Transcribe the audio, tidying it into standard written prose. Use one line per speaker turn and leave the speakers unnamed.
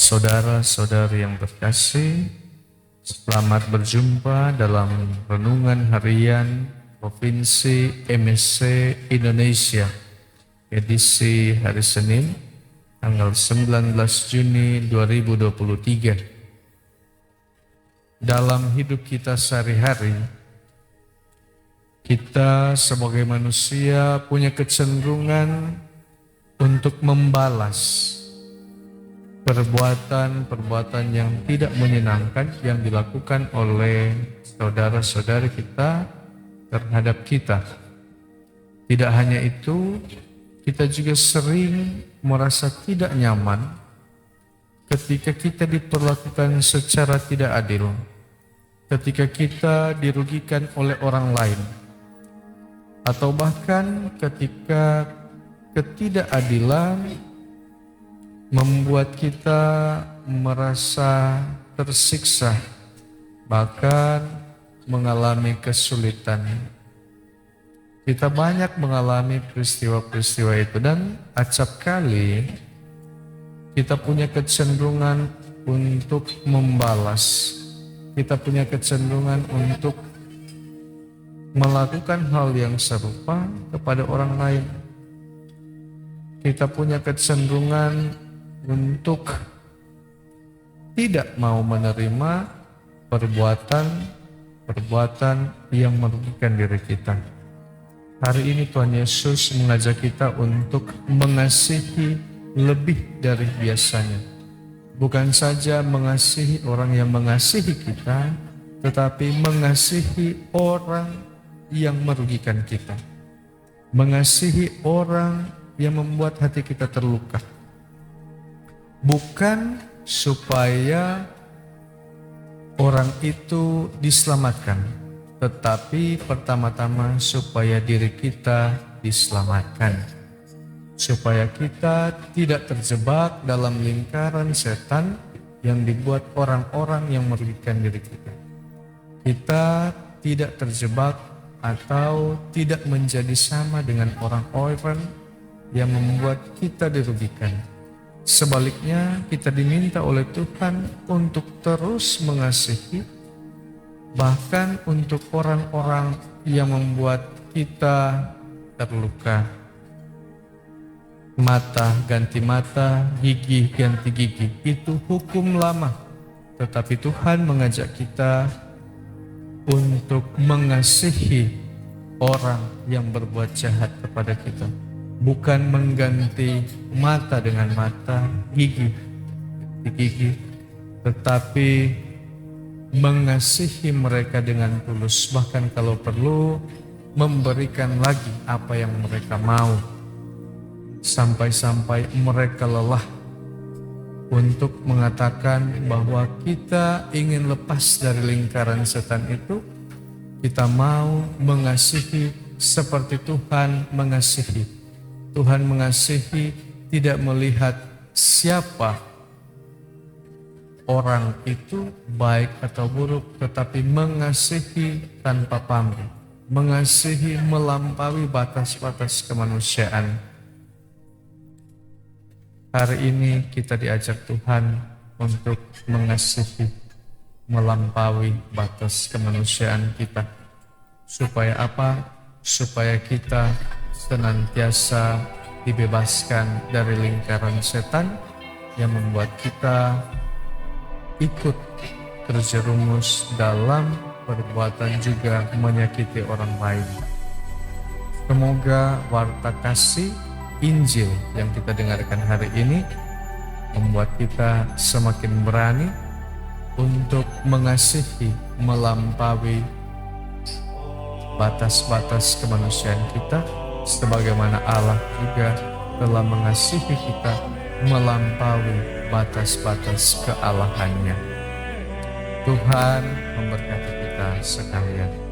Saudara-saudari yang terkasih, selamat berjumpa dalam Renungan Harian Provinsi MSC Indonesia, edisi hari Senin, tanggal 19 Juni 2023. Dalam hidup kita sehari-hari, kita sebagai manusia punya kecenderungan untuk membalas perbuatan-perbuatan yang tidak menyenangkan yang dilakukan oleh saudara-saudari kita terhadap kita. Tidak hanya itu, kita juga sering merasa tidak nyaman ketika kita diperlakukan secara tidak adil, ketika kita dirugikan oleh orang lain, atau bahkan ketika ketidakadilan membuat kita merasa tersiksa, bahkan mengalami kesulitan. Kita banyak mengalami peristiwa-peristiwa itu, dan acap kali kita punya kecenderungan untuk membalas. Kita punya kecenderungan untuk melakukan hal yang serupa kepada orang lain. Kita punya kecenderungan untuk tidak mau menerima perbuatan yang merugikan diri kita. Hari ini Tuhan Yesus mengajak kita untuk mengasihi lebih dari biasanya. Bukan saja mengasihi orang yang mengasihi kita, tetapi mengasihi orang yang merugikan kita. Mengasihi orang yang membuat hati kita terluka. Bukan supaya orang itu diselamatkan, tetapi pertama-tama supaya diri kita diselamatkan. Supaya kita tidak terjebak dalam lingkaran setan yang dibuat orang-orang yang merugikan diri kita. Kita tidak terjebak atau tidak menjadi sama dengan orang-orang yang membuat kita dirugikan. Sebaliknya, kita diminta oleh Tuhan untuk terus mengasihi, bahkan untuk orang-orang yang membuat kita terluka. Mata ganti mata, gigi ganti gigi, itu hukum lama. Tetapi Tuhan mengajak kita untuk mengasihi orang yang berbuat jahat kepada kita. Bukan mengganti mata dengan mata, gigi ganti gigi, tetapi mengasihi mereka dengan tulus, bahkan kalau perlu memberikan lagi apa yang mereka mau, sampai-sampai mereka lelah untuk mengatakan bahwa kita ingin lepas dari lingkaran setan itu. Kita mau mengasihi seperti Tuhan mengasihi. Tuhan mengasihi tidak melihat siapa orang itu, baik atau buruk, tetapi mengasihi tanpa pamrih, mengasihi melampaui batas-batas kemanusiaan. Hari ini kita diajak Tuhan untuk mengasihi melampaui batas kemanusiaan kita. Supaya apa? Supaya kita senantiasa dibebaskan dari lingkaran setan yang membuat kita ikut terjerumus dalam perbuatan juga menyakiti orang lain. Semoga warta kasih Injil yang kita dengarkan hari ini membuat kita semakin berani untuk mengasihi melampaui batas-batas kemanusiaan kita, sebagaimana Allah juga telah mengasihi kita melampaui batas-batas kealahannya. Tuhan memberkati kita sekalian.